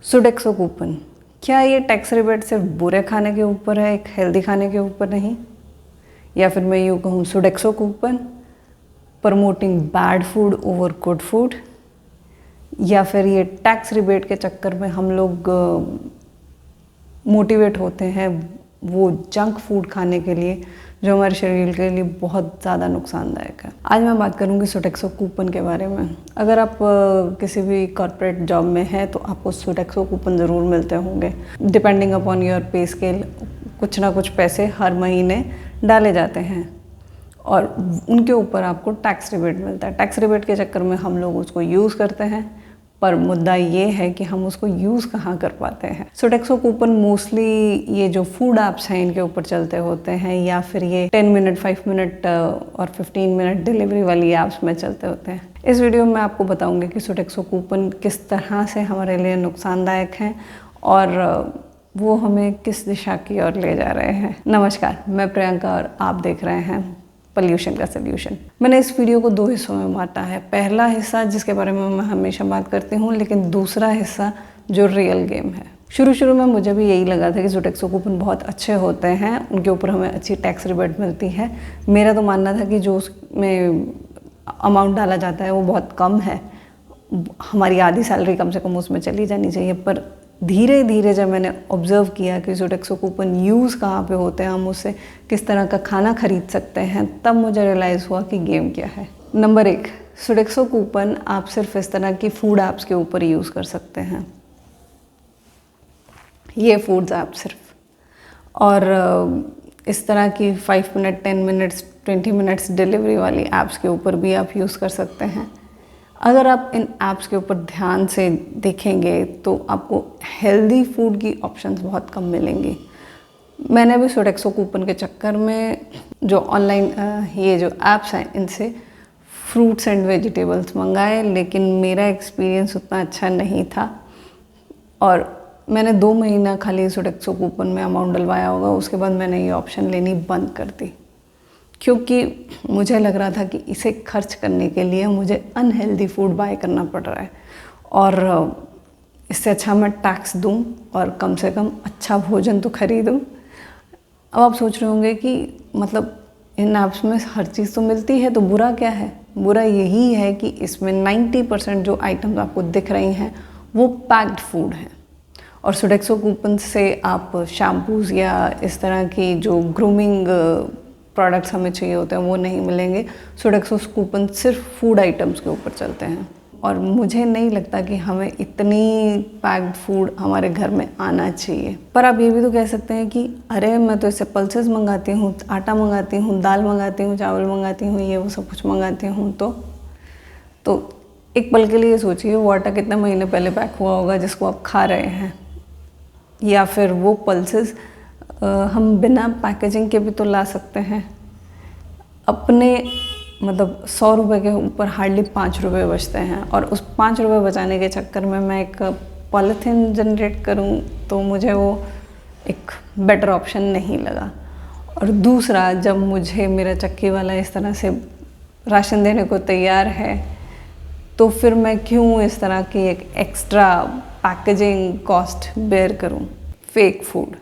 Sodexo coupon, क्या ये tax rebate सिर्फ बुरे खाने के ऊपर है, एक हेल्दी खाने के ऊपर नहीं? या फिर मैं यूँ कहूँ Sodexo coupon promoting bad food over good food? या फिर ये टैक्स रिबेट के चक्कर में हम लोग मोटिवेट होते हैं वो जंक फूड खाने के लिए जो हमारे शरीर के लिए बहुत ज़्यादा नुकसानदायक है। आज मैं बात करूँगी सोडेक्सो कूपन के बारे में। अगर आप किसी भी कॉर्पोरेट जॉब में हैं तो आपको सोडेक्सो कूपन ज़रूर मिलते होंगे। डिपेंडिंग अपॉन योर पे स्केल कुछ ना कुछ पैसे हर महीने डाले जाते हैं और उनके ऊपर आपको टैक्स रिबेट मिलता है। टैक्स रिबेट के चक्कर में हम लोग उसको यूज़ करते हैं, पर मुद्दा ये है कि हम उसको यूज़ कहाँ कर पाते हैं। सोडेक्सो कूपन मोस्टली ये जो फूड ऐप्स हैं इनके ऊपर चलते होते हैं, या फिर ये 10 मिनट 5 मिनट और 15 मिनट डिलीवरी वाली ऐप्स में चलते होते हैं। इस वीडियो में आपको बताऊंगी कि सोडेक्सो कूपन किस तरह से हमारे लिए नुकसानदायक हैं और वो हमें किस दिशा की ओर ले जा रहे हैं। नमस्कार, मैं प्रियंका और आप देख रहे हैं पॉल्यूशन का सल्यूशन। मैंने इस वीडियो को 2 हिस्सों में बांटा है। पहला हिस्सा जिसके बारे में मैं हमेशा बात करती हूँ, लेकिन दूसरा हिस्सा जो रियल गेम है। शुरू में मुझे भी यही लगा था कि सोडेक्सो कूपन बहुत अच्छे होते हैं, उनके ऊपर हमें अच्छी टैक्स रिबेट मिलती है। मेरा तो मानना था कि जो उसमें अमाउंट डाला जाता है वो बहुत कम है, हमारी आधी सैलरी कम से कम उसमें चली जानी चाहिए। पर धीरे धीरे जब मैंने ऑब्ज़र्व किया कि सोडेक्सो कूपन यूज़ कहाँ पे होते हैं, हम उससे किस तरह का खाना खरीद सकते हैं, तब मुझे रियलाइज़ हुआ कि गेम क्या है। नंबर 1, सोडेक्सो कूपन आप सिर्फ इस तरह की फूड ऐप्स के ऊपर यूज़ कर सकते हैं, ये फूड्स ऐप सिर्फ। और इस तरह की 5 मिनट 10 मिनट्स 20 मिनट्स डिलीवरी वाली ऐप्स के ऊपर भी आप यूज़ कर सकते हैं। अगर आप इन ऐप्स के ऊपर ध्यान से देखेंगे तो आपको हेल्दी फूड की ऑप्शंस बहुत कम मिलेंगी। मैंने भी सोडेक्सो कूपन के चक्कर में जो ऑनलाइन ये जो ऐप्स हैं इनसे फ्रूट्स एंड वेजिटेबल्स मंगाए, लेकिन मेरा एक्सपीरियंस उतना अच्छा नहीं था और मैंने 2 महीना खाली सोडेक्सो कूपन में अमाउंट डलवाया होगा। उसके बाद मैंने ये ऑप्शन लेनी बंद कर दी, क्योंकि मुझे लग रहा था कि इसे खर्च करने के लिए मुझे अनहेल्दी फूड बाय करना पड़ रहा है और इससे अच्छा मैं टैक्स दूं और कम से कम अच्छा भोजन तो खरीदूं। अब आप सोच रहे होंगे कि मतलब इन ऐप्स में हर चीज़ तो मिलती है, तो बुरा क्या है? बुरा यही है कि इसमें 90% जो आइटम्स आपको दिख रही हैं वो पैक्ड फूड हैं और सोडेक्सो कूपन से आप शैम्पूज़ या इस तरह की जो ग्रूमिंग प्रोडक्ट्स हमें चाहिए होते हैं वो नहीं मिलेंगे। सोडेक्सो कूपन सिर्फ फूड आइटम्स के ऊपर चलते हैं और मुझे नहीं लगता कि हमें इतनी पैक्ड फूड हमारे घर में आना चाहिए। पर आप ये भी तो कह सकते हैं कि अरे मैं तो इससे पल्सेस मंगाती हूँ, आटा मंगाती हूँ, दाल मंगाती हूँ, चावल मंगाती हूँ, ये वो सब कुछ मंगाती हूँ। तो एक पल के लिए सोचिए वो आटा कितने महीने पहले पैक हुआ होगा जिसको आप खा रहे हैं, या फिर वो पल्सेस हम बिना पैकेजिंग के भी तो ला सकते हैं। अपने मतलब 100 रुपये के ऊपर हार्डली 5 रुपये बचते हैं और उस 5 रुपये बचाने के चक्कर में मैं एक पॉलीथीन जनरेट करूं तो मुझे वो एक बेटर ऑप्शन नहीं लगा। और दूसरा, जब मुझे मेरा चक्की वाला इस तरह से राशन देने को तैयार है तो फिर मैं क्यों इस तरह की एक एक्स्ट्रा पैकेजिंग कॉस्ट बेयर करूं फेक फूड।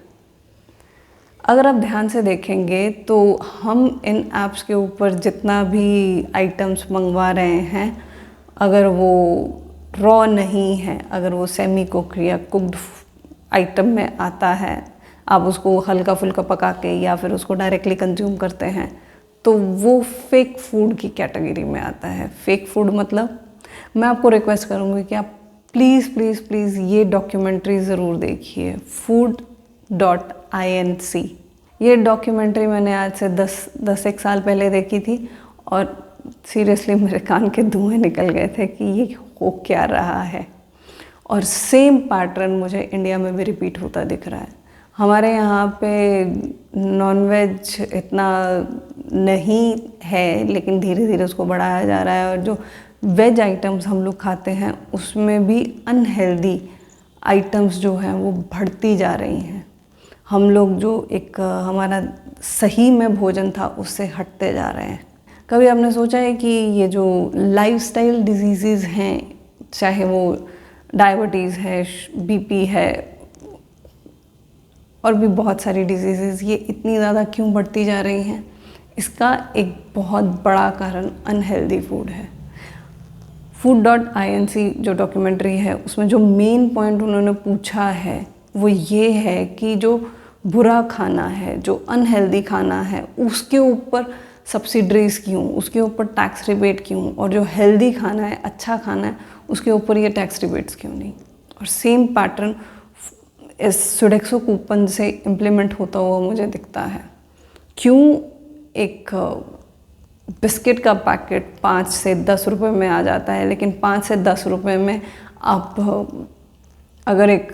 अगर आप ध्यान से देखेंगे तो हम इन ऐप्स के ऊपर जितना भी आइटम्स मंगवा रहे हैं, अगर वो रॉ नहीं है, अगर वो सेमी कुक या कुक्ड आइटम में आता है, आप उसको हल्का फुल्का पका के या फिर उसको डायरेक्टली कंज्यूम करते हैं, तो वो फेक फूड की कैटेगरी में आता है। फेक फूड मतलब मैं आपको रिक्वेस्ट करूँगी कि आप प्लीज़ प्लीज़ प्लीज़ ये डॉक्यूमेंट्री ज़रूर देखिए, food.inc। ये डॉक्यूमेंट्री मैंने आज से 10 साल पहले देखी थी और सीरियसली मेरे कान के धुएं निकल गए थे कि ये हो क्या रहा है। और सेम पैटर्न मुझे इंडिया में भी रिपीट होता दिख रहा है। हमारे यहाँ पे नॉनवेज इतना नहीं है, लेकिन धीरे धीरे उसको बढ़ाया जा रहा है और जो वेज आइटम्स हम लोग खाते हैं उसमें भी अनहेल्दी आइटम्स जो हैं वो बढ़ती जा रही हैं। हम लोग जो एक हमारा सही में भोजन था उससे हटते जा रहे हैं। कभी आपने सोचा है कि ये जो लाइफस्टाइल डिजीज़ेज़ हैं, चाहे वो डायबिटीज़ है, बीपी है और भी बहुत सारी डिजीज़ेज़ ये इतनी ज़्यादा क्यों बढ़ती जा रही हैं? इसका एक बहुत बड़ा कारण अनहेल्दी फूड है। food.inc जो डॉक्यूमेंट्री है उसमें जो मेन पॉइंट उन्होंने पूछा है वो ये है कि जो बुरा खाना है, जो अनहेल्दी खाना है, उसके ऊपर सब्सिडीज़ क्यों, उसके ऊपर टैक्स रिबेट क्यों, और जो हेल्दी खाना है, अच्छा खाना है, उसके ऊपर ये टैक्स रिबेट्स क्यों नहीं। और सेम पैटर्न इस सोडेक्सो कूपन से इम्प्लीमेंट होता हुआ मुझे दिखता है। क्यों एक बिस्किट का पैकेट 5 से 10 रुपए में आ जाता है, लेकिन 5 से 10 रुपए में आप अगर एक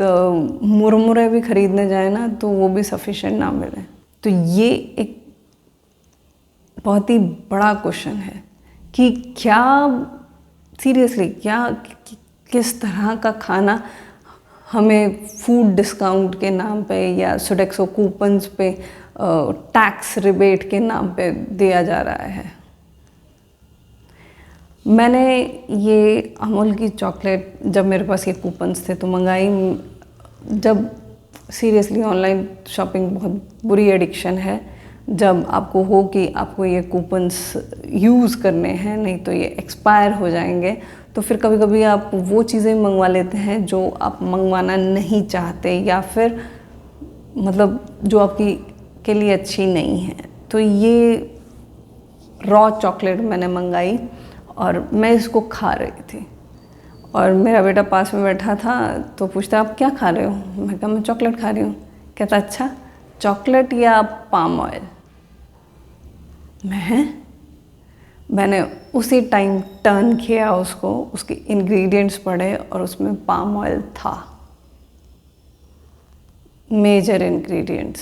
मुरमुरे भी खरीदने जाए ना तो वो भी सफिशिएंट ना मिले। तो ये एक बहुत ही बड़ा क्वेश्चन है कि क्या सीरियसली किस तरह का खाना हमें फूड डिस्काउंट के नाम पे या सोडेक्सो कूपन्स पे टैक्स रिबेट के नाम पे दिया जा रहा है। मैंने ये अमूल की चॉकलेट जब मेरे पास ये कूपन्स थे तो मंगाई। जब सीरियसली ऑनलाइन शॉपिंग बहुत बुरी एडिक्शन है। जब आपको हो कि आपको ये कूपन्स यूज़ करने हैं, नहीं तो ये एक्सपायर हो जाएंगे, तो फिर कभी कभी आप वो चीज़ें मंगवा लेते हैं जो आप मंगवाना नहीं चाहते या फिर मतलब जो आपकी के लिए अच्छी नहीं है। तो ये रॉ चॉकलेट मैंने मंगाई और मैं इसको खा रही थी और मेरा बेटा पास में बैठा था तो पूछता आप क्या खा रहे हो? मैं कहा मैं चॉकलेट खा रही हूँ। कहता अच्छा चॉकलेट या पाम ऑयल? मैंने उसी टाइम टर्न किया उसको, उसके इंग्रेडिएंट्स पढ़े और उसमें पाम ऑयल था। मेजर इंग्रेडिएंट्स,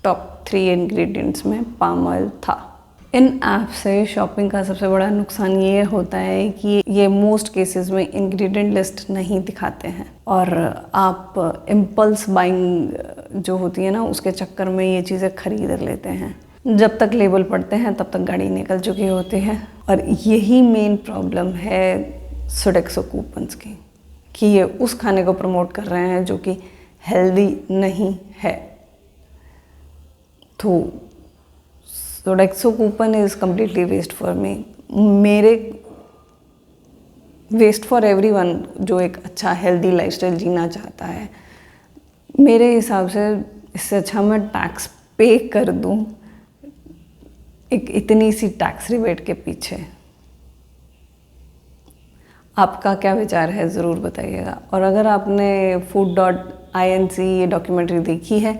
टॉप 3 इंग्रेडिएंट्स में पाम ऑयल था। इन ऐप से शॉपिंग का सबसे बड़ा नुकसान ये होता है कि ये मोस्ट केसेस में इंग्रेडिएंट लिस्ट नहीं दिखाते हैं और आप इम्पल्स बाइंग जो होती है ना उसके चक्कर में ये चीज़ें खरीद लेते हैं। जब तक लेबल पढ़ते हैं तब तक गाड़ी निकल चुकी होती है और यही मेन प्रॉब्लम है सोडेक्सो कूपन्स की कि ये उस खाने को प्रमोट कर रहे हैं जो कि हेल्दी नहीं है। तो Sodexo coupon is completely waste for me, मेरे वेस्ट फॉर एवरीवन जो एक अच्छा हेल्दी लाइफस्टाइल जीना चाहता है। मेरे हिसाब से इससे अच्छा मैं टैक्स पे कर दूं एक इतनी सी टैक्स रिबेट के पीछे। आपका क्या विचार है ज़रूर बताइएगा। और अगर आपने food.inc ये डॉक्यूमेंट्री देखी है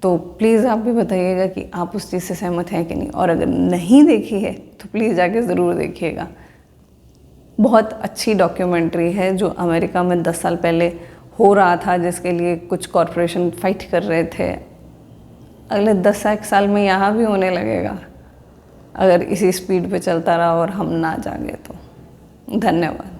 तो प्लीज़ आप भी बताइएगा कि आप उस चीज़ से सहमत हैं कि नहीं, और अगर नहीं देखी है तो प्लीज़ जाके ज़रूर देखिएगा। बहुत अच्छी डॉक्यूमेंट्री है जो अमेरिका में 10 साल पहले हो रहा था, जिसके लिए कुछ कॉरपोरेशन फाइट कर रहे थे। अगले 10 साल में यहाँ भी होने लगेगा अगर इसी स्पीड पे चलता रहा और हम ना जागे तो। धन्यवाद।